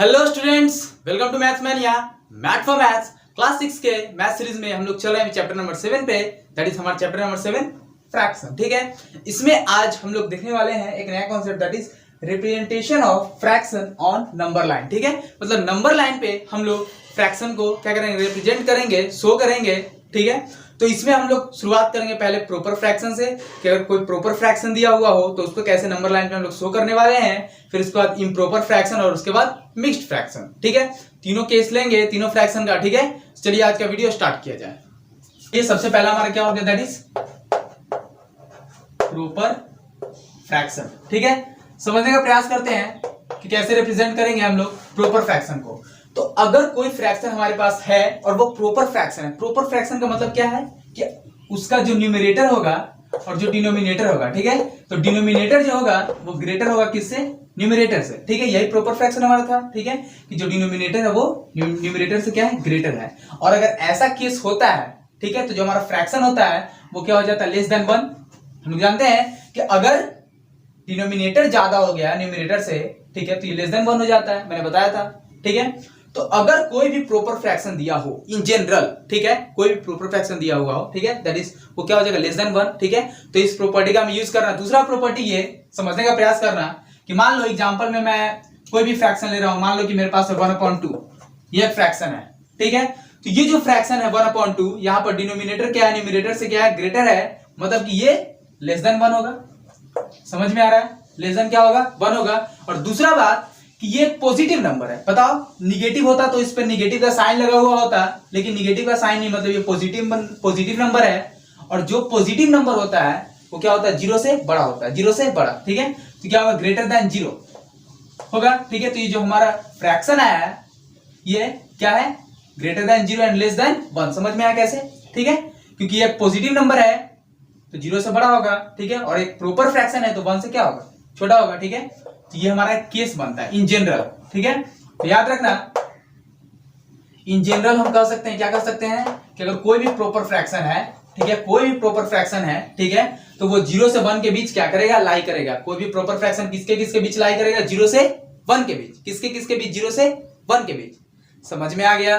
Hello students, welcome to maths mania. Math for maths class 6 के math series में हम लोग चल रहे हैं चैप्टर नंबर 7 पे। दैट इज हमारा चैप्टर नंबर 7 फ्रैक्शन। ठीक है, इसमें आज हम लोग देखने वाले हैं एक नया concept, that is representation of fraction on number line. ठीक है, मतलब नंबर लाइन पे हम लोग फ्रैक्शन को क्या करेंगे, रिप्रेजेंट करेंगे, शो करेंगे। ठीक है, तो इसमें हम लोग शुरुआत करेंगे पहले प्रॉपर फ्रैक्शन से कि अगर कोई प्रॉपर फ्रैक्शन दिया हुआ हो तो उसको कैसे नंबर लाइन पे हम लोग शो करने वाले हैं। फिर उसके बाद इम्प्रॉपर फ्रैक्शन और उसके बाद मिक्स्ड फ्रैक्शन। ठीक है, तीनों केस लेंगे, तीनों फ्रैक्शन का। ठीक है, चलिए आज का वीडियो स्टार्ट किया जाए। ये सबसे पहला हमारा क्या हो गया, दैट इज प्रॉपर फ्रैक्शन। ठीक है, समझने का प्रयास करते हैं कि कैसे रिप्रेजेंट करेंगे हम लोग प्रॉपर फ्रैक्शन को। तो अगर कोई फ्रैक्शन हमारे पास है और वो प्रॉपर फ्रैक्शन है, प्रॉपर फ्रैक्शन का मतलब क्या है कि उसका जो न्यूमरेटर होगा और जो डिनोमिनेटर होगा, ठीक है, तो डिनोमिनेटर जो होगा वो ग्रेटर होगा किससे, न्यूमरेटर से। ठीक है, यही प्रॉपर फ्रैक्शन हमारा था। ठीक है, कि जो डिनोमिनेटर है वो न्यूमरेटर से क्या है, ग्रेटर है। और अगर ऐसा केस होता है, ठीक है, तो जो हमारा फ्रैक्शन होता है वो क्या हो जाता है, लेस देन 1। हम लोग जानते हैं कि अगर डिनोमिनेटर ज्यादा हो गया न्यूमरेटर से, ठीक है, तो ये लेस देन 1 हो जाता है, मैंने बताया था। ठीक है, तो अगर कोई भी प्रॉपर फ्रैक्शन दिया हो इन जनरल, ठीक है, कोई भी प्रॉपर फ्रैक्शन दिया हुआ हो, ठीक है, दैट इज वो क्या हो जाएगा, लेस देन 1। ठीक है, तो इस प्रॉपर्टी का हम यूज करना। दूसरा प्रॉपर्टी ये समझने का प्रयास करना कि मान लो एग्जांपल में मैं कोई भी फ्रैक्शन ले रहा हूं, मान लो कि मेरे पास है 1/2, ये फ्रैक्शन है। ठीक है, तो ये जो फ्रैक्शन है 1/2, यहां पर डिनोमिनेटर क्या है, न्यूमरेटर से क्या है, ग्रेटर है, मतलब कि ये लेस देन 1 होगा। समझ में आ रहा है, लेस देन क्या होगा, 1 होगा। और दूसरा बात कि ये एक पॉजिटिव नंबर है। बताओ, निगेटिव होता तो इस पर निगेटिव का साइन लगा हुआ होता, लेकिन निगेटिव का साइन नहीं, मतलब ये पॉजिटिव नंबर है। और जो पॉजिटिव नंबर होता है वो क्या होता है, 0 से बड़ा होता है, 0 से बड़ा। ठीक है, तो क्या होगा, ग्रेटर देन 0 होगा। ठीक है, तो ये जो हमारा फ्रैक्शन आया है ये क्या है, greater than 0 and less than 1। समझ में आया कैसे। ठीक है, क्योंकि ये एक पॉजिटिव नंबर है तो 0 से बड़ा होगा। ठीक है, और एक प्रॉपर फ्रैक्शन है तो 1 से क्या होगा, छोटा होगा। ठीक है, तो ये हमारा केस बनता है इन जनरल। ठीक है, तो याद रखना, इन जनरल हम कह सकते हैं, क्या कह सकते हैं कि अगर कोई भी प्रॉपर फ्रैक्शन है, ठीक है, कोई भी प्रॉपर फ्रैक्शन है, ठीक है, तो वो 0 से 1 के बीच क्या करेगा, लाई करेगा। कोई भी प्रॉपर फ्रैक्शन किसके किसके बीच लाई करेगा, 0 से 1 के बीच। किसके किसके बीच, 0 से 1 के बीच। समझ में आ गया,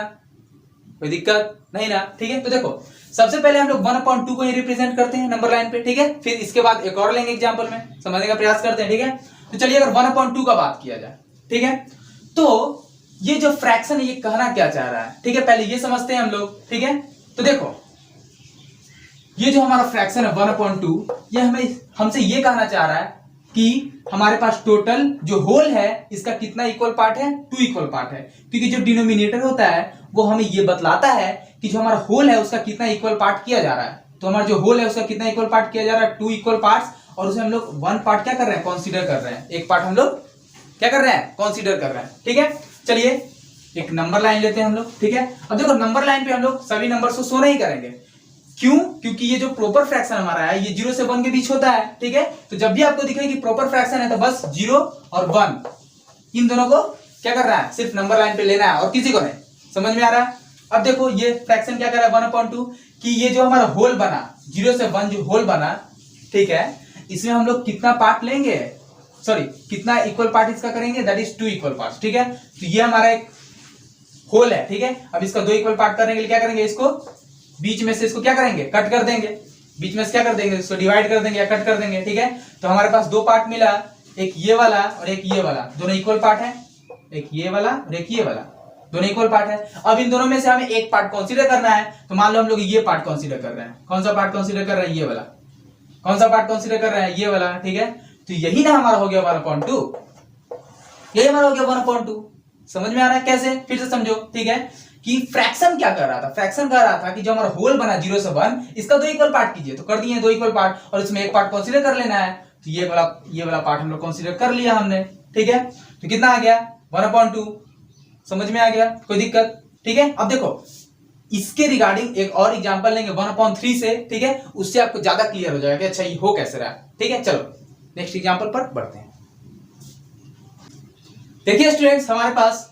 कोई दिक्कत नहीं ना। ठीक है, तो देखो सबसे पहले हम लोग 1/2 को ही रिप्रेजेंट करते हैं नंबर लाइन पे। ठीक है, फिर इसके बाद एक और लेंगे एग्जांपल में, समझने का प्रयास करते हैं। ठीक है, तो चलिए अगर 1/2 का बात किया जाए, ठीक है, तो ये जो फ्रैक्शन है ये कहना क्या चाह रहा है, ठीक है, पहले ये समझते हैं हम लोग। ठीक है, तो देखो ये जो हमारा फ्रैक्शन है 1/2, ये हमें हमसे ये कहना चाह रहा है कि हमारे पास टोटल जो होल है इसका कितना इक्वल पार्ट है, 2 इक्वल पार्ट है। क्योंकि जो डिनोमिनेटर होता है वो हमें ये बतलाता है कि जो हमारा होल है उसका कितना इक्वल पार्ट किया जा रहा है। तो हमारा जो होल है उसका कितना इक्वल पार्ट किया जा रहा है, 2 इक्वल पार्ट्स। और उसे हम लोग 1 पार्ट क्या कर रहे हैं, कंसीडर कर रहे हैं। एक पार्ट हम लोग क्या कर रहे हैं, कंसीडर कर रहे हैं। ठीक है, चलिए एक नंबर लाइन लेते हैं हम लोग। ठीक है, अब देखो नंबर लाइन पे हम लोग सभी नंबर को शो नहीं करेंगे। क्यों, क्योंकि ये जो प्रॉपर फ्रैक्शन हमारा है ये 0 से 1 के बीच होता है। ठीक है, तो जब भी आपको दिखे कि प्रॉपर फ्रैक्शन है तो बस 0 और 1 इन दोनों को क्या कर रहा है, सिर्फ नंबर लाइन पे लेना है और किसी को नहीं। समझ में आ रहा है। अब देखो ये फ्रैक्शन क्या कर रहा है 1/2, कि ये जो हमारा होल बना 0 से 1 जो होल बना, ठीक है, इसमें हम लोग कितना पार्ट लेंगे, सॉरी कितना इक्वल पार्ट इसका करेंगे, दैट इज 2 इक्वल पार्ट। ठीक है, तो ये हमारा एक होल है। ठीक है, अब इसका 2 इक्वल पार्ट करने के लिए क्या करेंगे, इसको बीच में से इसको क्या करेंगे, कट कर देंगे। बीच में से क्या कर देंगे, इसको डिवाइड कर देंगे या कट कर देंगे। ठीक है, तो हमारे पास 2 पार्ट मिला, एक ये वाला और एक ये वाला, दोनों इक्वल पार्ट है। एक ये वाला और एक ये वाला, दोनों इक्वल पार्ट है। अब इन दोनों में से हमें एक पार्ट कंसीडर करना है, तो मान लो हम लोग ये पार्ट कंसीडर कर रहे हैं। कौन सा पार्ट कंसीडर कर रहे हैं, ये वाला। कौन सा पार्ट कंसीडर कर रहे हैं, ये वाला। ठीक है, तो यही ना हमारा हो गया 1/2, यही हमारा हो गया 1/2। समझ में आ रहा है कैसे, फिर से समझो। ठीक है, कि फ्रैक्शन क्या कर रहा था, फ्रैक्शन कह रहा था कि जो हमारा होल बना 0 से 1 इसका 2 इक्वल पार्ट कीजिए, तो कर दिए 2 इक्वल पार्ट और इसमें एक पार्ट कंसीडर कर लेना है। तो ये वाला पार्ट हम लोग कंसीडर कर लिया हमने। ठीक है, तो कितना आ गया 1/2। समझ में आ गया, कोई दिक्कत। ठीक है, अब देखो इसके रिगार्डिंग एक और एग्जांपल लेंगे 1/3 से। ठीक है, उससे आपको ज्यादा क्लियर हो जाएगा कि अच्छा ये हो कैसे रहा है। ठीक है, चलो नेक्स्ट एग्जांपल पर बढ़ते हैं। देखिए स्टूडेंट्स, हमारे पास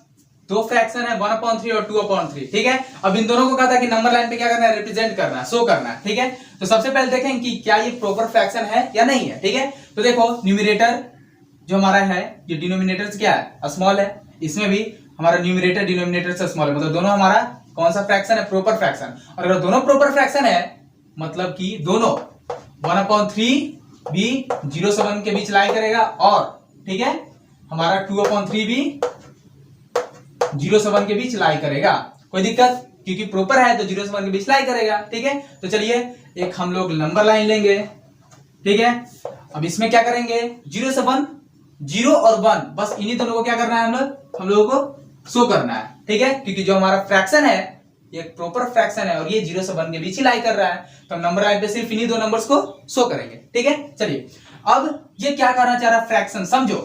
2 फ्रैक्शन है 1/3 और 2/3। ठीक है, अब इन दोनों को कहा था कि नंबर लाइन पे क्या करना है, रिप्रेजेंट करना है, शो करना है। ठीक है, तो सबसे पहले देखें कि क्या ये प्रॉपर फ्रैक्शन है या नहीं है। ठीक है, तो देखो न्यूमरेटर जो हमारा है ये डिनोमिनेटर क्या है, स्मॉल है, इसमें भी हमारा न्यूमरेटर डिनोमिनेटर से स्मॉल है, मतलब दोनों हमारा कौन सा फ्रैक्शन है, प्रोपर फ्रैक्शन। और अगर दोनों प्रोपर फ्रैक्शन है मतलब कि दोनों 1/3 भी 0 से 1 के बीच लाई करेगा, और ठीक है हमारा 2/3 भी 0 से 1 के बीच लाई करेगा। कोई दिक्कत, क्योंकि प्रॉपर है तो 0 से 1 के बीच लाई करेगा। ठीक है, तो चलिए एक हम लोग नंबर लाइन लेंगे। ठीक है, अब इसमें क्या करेंगे, 0 से 1, 0 और 1, बस इन्हीं दोनों को क्या करना है, हम लोगों को शो करना है। ठीक है, क्योंकि जो हमारा फ्रैक्शन है ये प्रॉपर फ्रैक्शन है और ये 0 से 1 के बीच ही लाई कर रहा है, तो हम नंबर लाइन पे सिर्फ इन्हीं दो नंबर्स को शो करेंगे। ठीक है, चलिए अब ये क्या करना चाह रहा है, फ्रैक्शन समझो,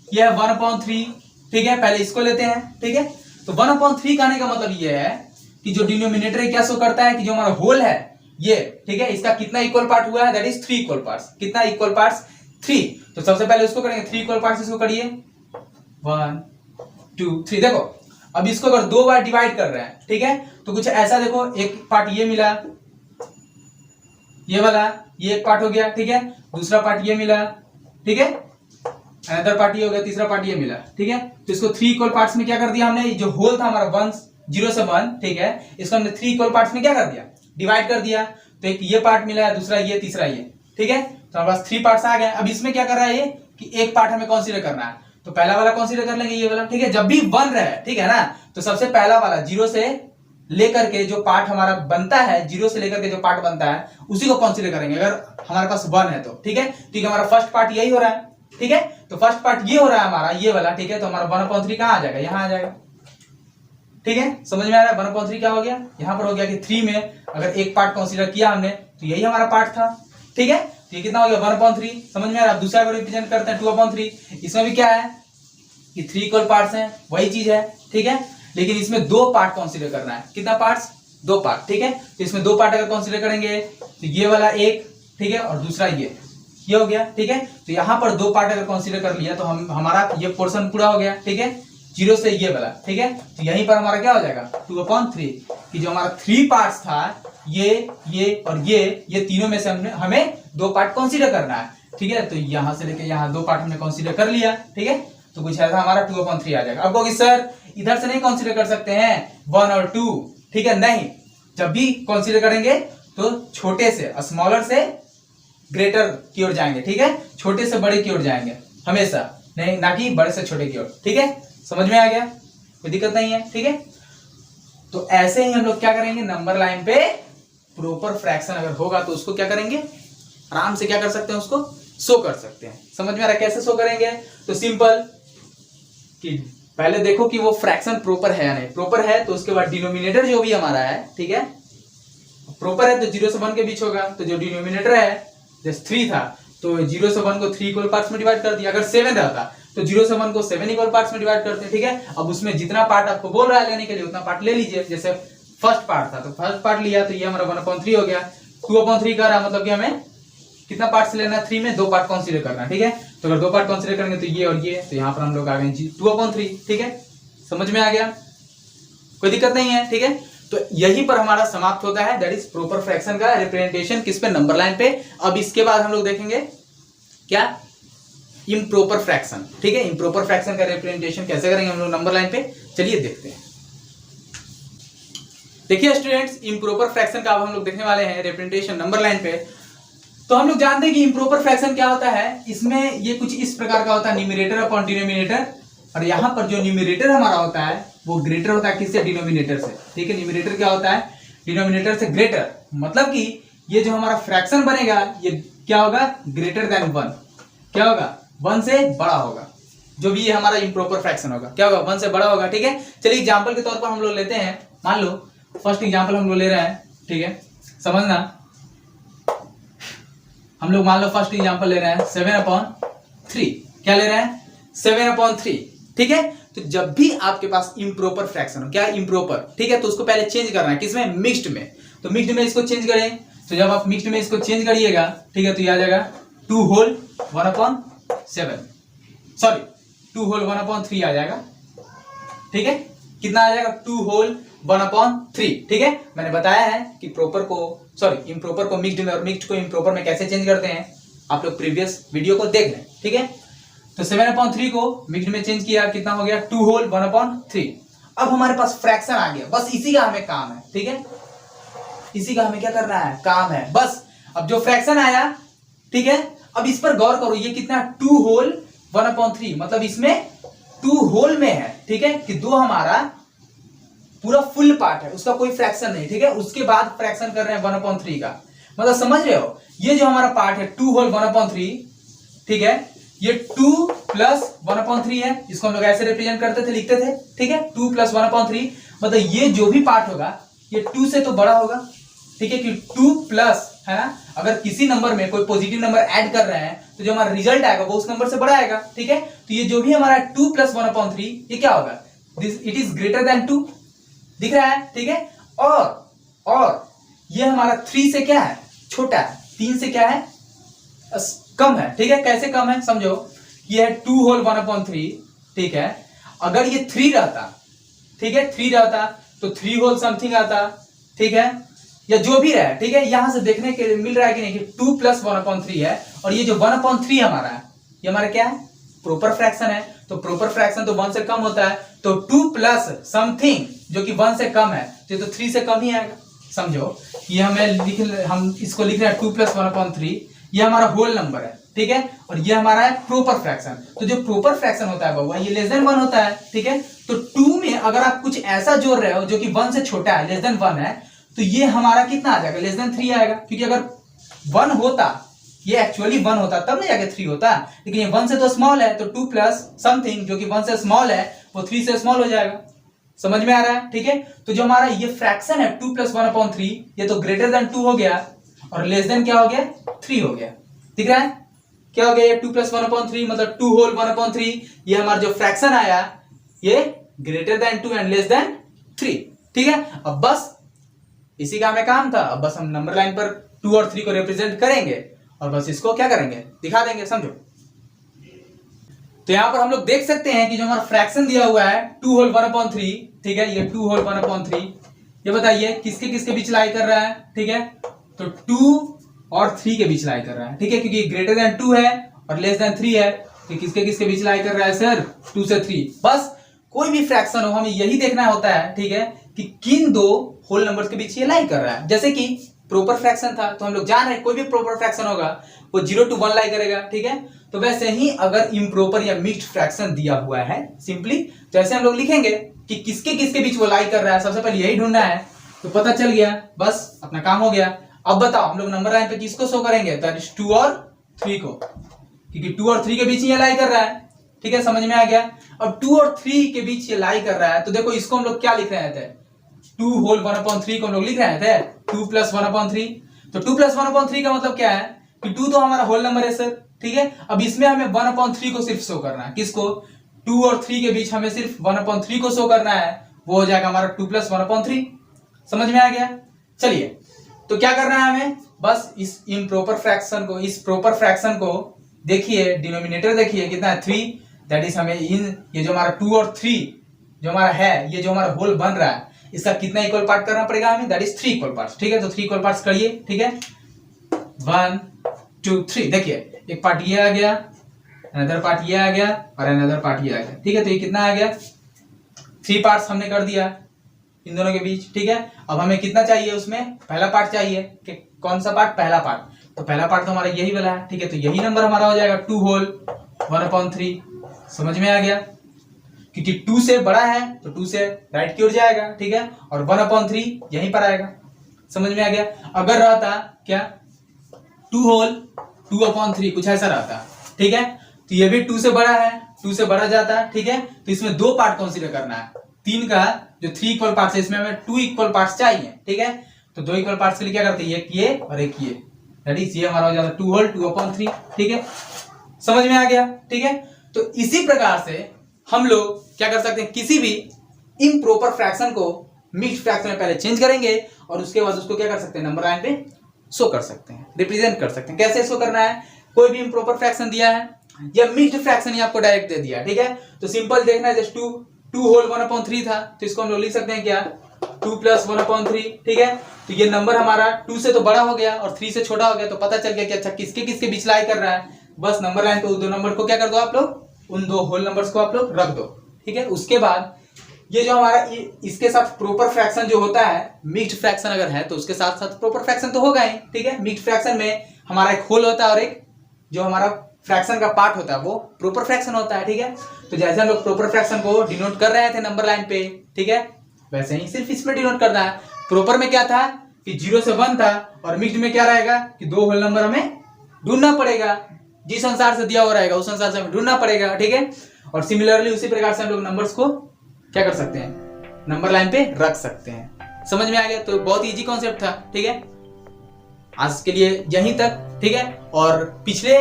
ये है 1/3। ठीक है, पहले इसको लेते हैं। ठीक है, तो 1/3 कहने का मतलब ये है कि जो डिनोमिनेटर है क्या शो करता है कि जो हमारा होल है ये, ठीक है, इसका कितना इक्वल पार्ट हुआ है, दैट इज 3 इक्वल पार्ट्स। कितना इक्वल पार्ट्स, 3। तो सबसे पहले उसको करेंगे 3 इक्वल पार्ट्स, इसको करिए 1 2 3। देखो अब इसको अगर 2 बार डिवाइड कर रहे हैं, ठीक है, तो कुछ ऐसा देखो, एक पार्ट ये मिला, ये वाला, ये एक पार्ट हो गया। ठीक है, दूसरा पार्ट ये मिला, ठीक है, अनदर पार्ट ये हो गया, तीसरा पार्ट ये मिला। ठीक है, तो इसको 3 इक्वल पार्ट्स में क्या कर दिया हमने, जो होल था हमारा 0 से 1, ठीक है, इसको हमने 3 इक्वल पार्ट्स में क्या कर दिया, डिवाइड कर दिया। तो एक ये पार्ट मिला, दूसरा ये, तीसरा ये। ठीक है, तो हमारे पास 3 पार्ट्स आ गए। अब इसमें क्या कर रहा है ये कि एक पार्ट हमें कंसीडर करना है, तो पहला वाला कंसीडर कर लेंगे, ये वाला। ठीक है, जब भी 1 रहे, ठीक है ना, तो सबसे पहला वाला 0 से लेकर के जो पार्ट हमारा बनता है, 0 से लेकर के जो पार्ट बनता है उसी को कंसीडर करेंगे, अगर हमारे पास 1 है तो। ठीक है, क्योंकि हमारा फर्स्ट पार्ट यही हो रहा है। ठीक है, तो फर्स्ट पार्ट ये हो रहा है हमारा, ये वाला। ठीक है, तो हमारा 1/3 कहां आ जाएगा, यहां आ जाएगा। ठीक है, समझ में आ रहा है, 1/3 क्या हो गया, यहां पर हो गया कि 3 में अगर एक पार्ट कंसीडर किया हमने तो यही हमारा पार्ट था। ठीक है, तो ये कितना हो गया 1/3, समझ में आ रहा है। दूसरा को रिप्रेजेंट करते हैं 2/3, इसमें भी क्या है कि 3 इक्वल पार्ट्स हैं, वही चीज है। ठीक है, लेकिन इसमें 2 पार्ट कंसीडर करना है, कितना पार्ट्स, 2 पार्ट। ठीक है, तो इसमें 2 पार्ट अगर कंसीडर करेंगे तो ये वाला एक, ठीक है, और दूसरा ये हो गया। ठीक है, तो यहां पर 2 पार्ट अगर कंसीडर कर लिया तो हमारा ये पोर्शन पूरा हो गया। ठीक है, 0 से ये वाला। ठीक है, तो यहीं पर हमारा क्या हो जाएगा 2/3, कि जो हमारा 3 पार्ट्स था, ये और ये तीनों में से हमें 2 पार्ट कंसीडर करना है। ठीक है, तो यहां से लेके यहां 2 पार्ट हमने कंसीडर कर लिया। ठीक है, तो कुछ ऐसा हमारा 2/3 आ जाएगा। अब कहोगे सर इधर से नहीं कंसीडर कर सकते हैं 1 और 2, ठीक है, नहीं, जब भी कंसीडर करेंगे तो छोटे से, स्मॉलर से ग्रेटर की ओर जाएंगे। ठीक है, छोटे से बड़े की ओर जाएंगे हमेशा, नहीं ना कि बड़े से छोटे की ओर। ठीक है, समझ में आ गया, कोई दिक्कत नहीं है। ठीक है, तो ऐसे ही हम लोग क्या करेंगे, नंबर लाइन पे प्रॉपर फ्रैक्शन अगर होगा तो उसको क्या करेंगे, आराम से क्या कर सकते हैं, उसको शो कर सकते हैं। समझ में आ रहा है कैसे शो करेंगे, तो सिंपल कि पहले देखो कि वो फ्रैक्शन प्रॉपर है या नहीं। प्रॉपर है तो उसके बाद डिनोमिनेटर जो भी हमारा है, ठीक है, प्रॉपर है तो 0 से 1 के बीच होगा, तो जो डिनोमिनेटर है जैसे 3 था तो 0 से 1 को 3 इक्वल पार्ट्स में डिवाइड कर दिया। अगर 7 रहता तो 0 से 1 को 7 इक्वल पार्ट्स में डिवाइड करते हैं। ठीक है, अब उसमें जितना पार्ट आपको बोल रहा है लेने के लिए उतना पार्ट ले लीजिए। जैसे फर्स्ट पार्ट था तो फर्स्ट पार्ट लिया तो ये हमारा 1/3 हो गया। 2/3 का रहा मतलब कि हमें कितना पार्ट्स लेना है, 3 में 2 पार्ट कंसीडर करना है। ठीक है, तो अगर 2 पार्ट कंसीडर करेंगे तो ये और ये, तो यहाँ पर हम लोग आ गए 2/3। ठीक है, समझ में आ गया, कोई दिक्कत नहीं है। ठीक है, तो यहीं पर हमारा समाप्त होता है, दैट इज प्रॉपर फ्रैक्शन का रिप्रेजेंटेशन किस पे, नंबर लाइन पे। अब इसके बाद हम लोग देखेंगे क्या, इम्प्रॉपर फ्रैक्शन। ठीक है, इम्प्रॉपर फ्रैक्शन का रिप्रेजेंटेशन कैसे करेंगे हम लोग नंबर लाइन पे, चलिए देखते हैं। देखिए स्टूडेंट्स, इम्प्रॉपर फ्रैक्शन का अब हम लोग देखने वाले हैं रिप्रेजेंटेशन नंबर लाइन पे। तो हम लोग जानते हैं कि इम्प्रॉपर फ्रैक्शन क्या होता है, इसमें ये कुछ इस प्रकार का होता है, न्यूमरेटर अपॉन डिनोमिनेटर, और यहाँ पर जो न्यूमरेटर हमारा होता है वो ग्रेटर होता है किससे, डिनोमिनेटर से। ठीक है, न्यूमरेटर क्या होता है, डिनोमिनेटर से ग्रेटर, मतलब कि ये जो हमारा फ्रैक्शन बनेगा ये क्या होगा, ग्रेटर देन 1, क्या होगा, 1 से बड़ा होगा। जो भी ये हमारा इम्प्रॉपर फ्रैक्शन होगा क्या होगा, 1 से बड़ा होगा। ठीक है, चलिए एग्जांपल के तौर पर हम लोग लेते हैं, मान लो फर्स्ट एग्जांपल हम लोग ले रहे हैं। ठीक है, समझना, हम लोग मान लो फर्स्ट एग्जांपल ले रहे हैं 7/3। क्या ले रहे हैं, 7/3। ठीक है, तो जब भी आपके पास इम्प्रॉपर फ्रैक्शन हो, क्या इम्प्रॉपर, ठीक है, तो उसको पहले चेंज करना है किसमें, मिक्स्ड में। तो मिक्स्ड में इसको चेंज करें, तो जब आप मिक्स्ड में इसको चेंज करिएगा, ठीक है, तो ये आ जाएगा 2 होल 1/7, सॉरी 2 होल 1/3 आ जाएगा। ठीक है, कितना आ जाएगा, 2 होल 1/3। ठीक है, मैंने बताया है कि प्रॉपर को, सॉरी इम्प्रॉपर को मिक्स्ड में और मिक्स्ड को इम्प्रॉपर में कैसे चेंज करते हैं, आप लोग प्रीवियस वीडियो को देख लें। ठीक है, तो 7/3 को मिक्स्ड में चेंज किया, कितना हो गया 2 होल 1/3। अब हमारे पास फ्रैक्शन आ गया, बस इसी का हमें काम है, ठीक है, इसी का हमें क्या करना है, काम है बस। अब जो फ्रैक्शन आया, ठीक है, अब इस पर गौर करो, ये कितना 2 होल 1/3, मतलब इसमें 2 होल में है, ठीक है, कि 2 हमारा पूरा फुल पार्ट है, उसका कोई फ्रैक्शन नहीं, ठीक है, उसके बाद फ्रैक्शन कर रहे हैं 1/3 का, मतलब समझ रहे हो, ये जो हमारा पार्ट है 2 होल 1/3, ठीक है, ये 2 प्लस 1/3 है, इसको हम लोग ऐसे रिप्रेजेंट करते थे, लिखते थे, ठीक है, 2 प्लस 1/3, मतलब ये जो भी पार्ट होगा ये 2 से तो बड़ा होगा, ठीक है, कि 2 प्लस, है ना, अगर किसी नंबर में कोई पॉजिटिव नंबर ऐड कर रहे हैं तो जो हमारा रिजल्ट आएगा वो उस नंबर से बड़ा आएगा, ठीक है, तो ये जो भी हमारा 2 प्लस 1/3 ये क्या होगा, this it is greater than 2, दिख रहा है, ठीक है, और ये हमारा 3 से क्या है, छोटा है, 3 से क्या है, कम है, ठीक है, कैसे कम है समझो, ये है 2 होल 1/3, ठीक है, अगर ये 3 रहता, ठीक है, 3 रहता तो 3 होल समथिंग आता, ठीक है, या जो भी रहे, ठीक है, यहां से देखने के लिए मिल रहा है कि नहीं कि 2 प्लस 1/3 है, और ये जो 1/3 हमारा है ये हमारा क्या है, प्रॉपर फ्रैक्शन है, तो प्रॉपर फ्रैक्शन तो 1 से कम होता है, तो 2 प्लस समथिंग जो कि 1 से कम है तो 3 से कम ही आएगा, समझो, ये हम इसको लिख रहे हैं 2 प्लस 1/3, ये हमारा होल नंबर है, ठीक है, और ये हमारा है प्रॉपर फ्रैक्शन, तो जो प्रॉपर फ्रैक्शन होता है बउआ ये लेस देन 1 होता है, ठीक है, तो 2 में अगर आप कुछ ऐसा जोड़ रहे हो जो कि 1 से छोटा है, लेस देन 1 है, तो ये हमारा कितना आ जाएगा, लेस देन 3 आएगा, क्योंकि अगर 1 होता, ये एक्चुअली 1 होता तब नहीं जाके 3 होता, लेकिन ये 1 से तो स्मॉल है, तो 2 प्लस समथिंग जो कि 1 से स्मॉल है वो 3 से स्मॉल हो जाएगा, समझ में आ रहा है, ठीक है, तो जो हमारा ये फ्रैक्शन है 2 प्लस 1/3 ये तो ग्रेटर देन 2 हो गया, और लेस देन क्या हो गया, 3 हो गया, दिख रहा है, क्या हो गया, ये 2 प्लस 1/3 मतलब 2 होल 1/3, ये हमारा जो फ्रैक्शन आया ये greater than 2 and less than 3, ठीक है, अब बस इसी का हमें काम था, अब बस हम नंबर लाइन पर 2 और 3 को रिप्रेजेंट करेंगे और बस इसको क्या करेंगे, दिखा देंगे, समझो। तो यहां पर हम लोग देख सकते हैं कि जो हमारा फ्रैक्शन दिया हुआ है 2 होल 1/3, ठीक है, ये 2 होल 1/3, ये बताइए किसके किसके बीच लाई कर रहा है, ठीक है, तो 2 और 3 के बीच लाई कर रहा है, ठीक है, क्योंकि ग्रेटर देन 2 है और लेस देन 3 है, तो किसके किसके बीच लाई कर रहा है सर, 2 से 3, बस कोई भी फ्रैक्शन हो हमें यही देखना होता है, ठीक है, कि किन दो होल नंबर्स के बीच ये लाई कर रहा है, जैसे कि प्रॉपर फ्रैक्शन था तो हम लोग जान रहे हैं कोई भी प्रॉपर फ्रैक्शन होगा वो 0 to 1 लाई करेगा, ठीक है, तो वैसे ही अगर इम्प्रॉपर या मिक्स्ड फ्रैक्शन दिया हुआ है सिंपली, तो ऐसे हम लोग लिखेंगे कि किसके किसके बीच वो लाई कर रहा है, सबसे पहले यही ढूंढना है, तो पता चल गया, बस अपना काम हो गया। अब बताओ हम लोग नंबर लाइन पे किसको शो करेंगे, दैट इज 2 और 3 को, क्योंकि 2 और 3 के बीच ये लाई कर रहा है, ठीक है, समझ में आ गया। अब 2 और 3 के बीच ये लाई कर रहा है, तो देखो इसको हम लोग क्या लिख रहे थे, 2 होल 1/3 को हम लोग लिख रहे थे 2 प्लस 1/3, तो 2 प्लस 1/3 का मतलब क्या है कि 2 तो हमारा होल नंबर है सर, ठीक है, अब इसमें हमें 1/3 को सिर्फ शो करना है, किसको, 2 और 3 के बीच हमें सिर्फ 1/3 को शो करना है, वो हो जाएगा हमारा 2 प्लस 1/3, समझ में आ गया। चलिए तो क्या करना है हमें, बस इस इम्प्रॉपर फ्रैक्शन को, इस प्रॉपर फ्रैक्शन को देखिए, डिनोमिनेटर देखिए कितना है 3, दैट इज हमें ये जो हमारा 2 और 3 जो हमारा है, ये जो हमारा होल बन रहा है इसका कितना इक्वल पार्ट करना पड़ेगा हमें, दैट इज 3 इक्वल पार्ट्स, ठीक है, तो 3 इक्वल पार्ट्स करिए, ठीक है, 1 2 3, देखिए एक पार्ट ये आ गया, अनदर पार्ट ये आ गया और अनदर पार्ट ये आ गया, ठीक है, तो ये कितना आ गया, 3 पार्ट्स हमने कर दिया इन दोनों के बीच, ठीक है। अब हमें कितना चाहिए, उसमें पहला पार्ट चाहिए, कि कौन सा पार्ट, पहला पार्ट, तो पहला पार्ट तो हमारा यही वाला है, ठीक है, तो यही नंबर हमारा हो जाएगा 2 होल 1/3, समझ में आ गया, क्योंकि 2 से बड़ा है तो 2 से राइट की ओर जाएगा, ठीक है, और 1/3 यहीं पर आएगा, समझ में आ गया। अगर रहता क्या 2 होल 2/3 कुछ ऐसा रहता, ठीक है, तो ये भी 2 से बड़ा है, 2 से बड़ा जाता है, ठीक है, तो इसमें 2 पार्ट कंसीडर करना है, 3 का जो 3 इक्वल पार्ट्स है इसमें हमें 2 इक्वल पार्ट्स चाहिए, ठीक है, तो 2 इक्वल पार्ट्स के लिए क्या करते हैं, एक ये और एक ये, दैट इज ये हमारा हो जाता है 2 होल 2/3, ठीक है, समझ में आ गया, ठीक है। तो इसी प्रकार से हम लोग क्या कर सकते हैं, किसी भी इम्प्रॉपर फ्रैक्शन को मिक्स्ड फ्रैक्शन में पहले चेंज करेंगे और उसके बाद उसको क्या कर सकते हैं, नंबर लाइन पे शो कर सकते हैं, रिप्रेजेंट कर सकते हैं। कैसे शो करना है, कोई भी इम्प्रॉपर फ्रैक्शन दिया है या मिक्स्ड फ्रैक्शन ही आपको डायरेक्ट दे दिया, ठीक है, तो सिंपल देखना है, जस्ट 2 होल 1/3 था, तो इसको हम लोग लिख सकते हैं क्या, 2 प्लस 1/3, ठीक है, तो ये नंबर हमारा 2 से तो बड़ा हो गया और 3 से छोटा हो गया, तो पता चल गया कि अच्छा किसके किसके बीच लाई कर रहा है, बस नंबर लाइन पे दो नंबर को क्या कर दो आप लोग उन 2 होल नंबर्स को आप लोग रख दो, ठीक है। उसके बाद ये जो हमारा इसके साथ प्रॉपर फ्रैक्शन जो होता है, मिक्स्ड फ्रैक्शन अगर है तो उसके साथ साथ प्रॉपर फ्रैक्शन तो होगा ही, ठीक है। मिक्स्ड फ्रैक्शन में हमारा एक होल होता है और एक जो हमारा फ्रैक्शन का पार्ट होता है वो प्रॉपर फ्रैक्शन होता है, ठीक है। तो जैसे हम लोग प्रॉपर फ्रैक्शन को डिनोट कर रहे थे नंबर लाइन पे, ठीक है, वैसे ही सिर्फ इसमें डिनोट करना है। प्रॉपर में क्या था कि 0 से 1 था, और मिक्स्ड में क्या रहेगा कि 2 होल नंबर हमें ढूंढना पड़ेगा, जिस अनुसार से दिया हुआ रहेगा उस अनुसार से हमें ढूंढना पड़ेगा, ठीक है। और सिमिलरली उसी प्रकार से हम लोग नंबर्स को क्या कर सकते हैं, नंबर लाइन पे रख सकते हैं। समझ में आ गया? तो बहुत इजी कॉन्सेप्ट था, ठीक है। आज के लिए यहीं तक, ठीक है। और पिछले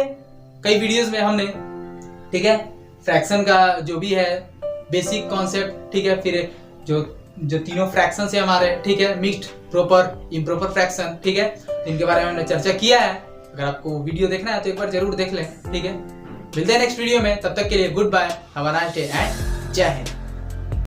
कई वीडियोस में हमने, ठीक है, फ्रैक्शन का जो भी है बेसिक कॉन्सेप्ट, ठीक है, फिर जो तीनों फ्रैक्शन है हमारे, ठीक है, मिक्स्ड, प्रॉपर, इम्प्रॉपर फ्रैक्शन, ठीक है, इनके बारे में हमने चर्चा किया है। अगर आपको वीडियो देखना है तो एक बार जरूर देख लें, ठीक है। मिलते हैं नेक्स्ट वीडियो में, तब तक के लिए goodbye, have a nice day and Jai Hind.